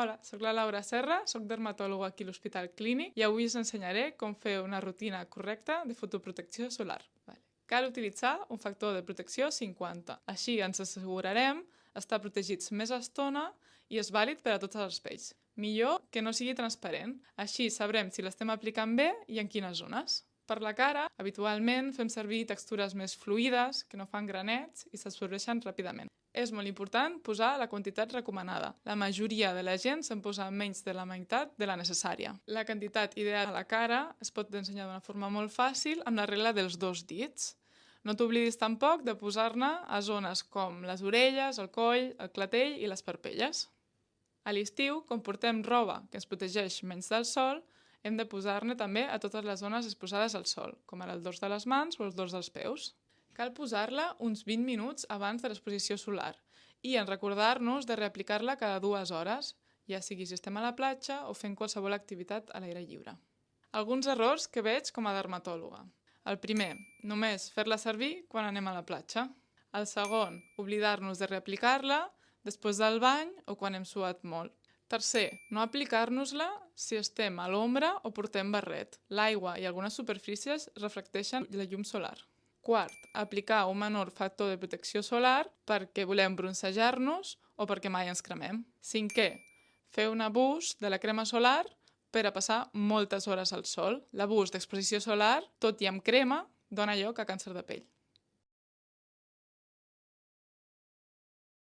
Hola, soc la Laura Serra, soc dermatòloga aquí a l'Hospital Clínic i avui us ensenyaré com fer una rutina correcta de fotoprotecció solar. Cal utilitzar un factor de protecció 50. Així ens assegurarem estar protegits més estona i és vàlid per a tots els pells. Millor que no sigui transparent, així sabrem si l'estem aplicant bé i en quines zones. Per la cara, habitualment fem servir textures més fluides, que no fan granets i s'absorbeixen ràpidament. És molt important posar la quantitat recomanada. La majoria de la gent se'n posa menys de la meitat de la necessària. La quantitat ideal a la cara es pot ensenyar d'una forma molt fàcil amb la regla dels 2 dits. No t'oblidis tampoc de posar-ne a zones com les orelles, el coll, el clatell i les parpelles. A l'estiu, quan portem roba que ens protegeix menys del sol, hem de posar-ne també a totes les zones exposades al sol, com ara el dors de les mans o el dors dels peus. Cal posar-la uns 20 minuts abans de l'exposició solar i en recordar-nos de reaplicar-la cada 2 hores, ja sigui si estem a la platja o fent qualsevol activitat a l'aire lliure. Alguns errors que veig com a dermatòloga. El primer, només fer-la servir quan anem a la platja. El segon, oblidar-nos de reaplicar-la després del bany o quan hem suat molt. Tercer, no aplicar-nos-la si estem a l'ombra o portem barret. L'aigua i algunes superfícies reflecteixen la llum solar. Quart, aplicar un menor factor de protecció solar perquè volem broncejar-nos o perquè mai ens cremem. Cinquè, fer un abús de la crema solar per a passar moltes hores al sol. L'abús d'exposició solar, tot i amb crema, dona lloc a càncer de pell.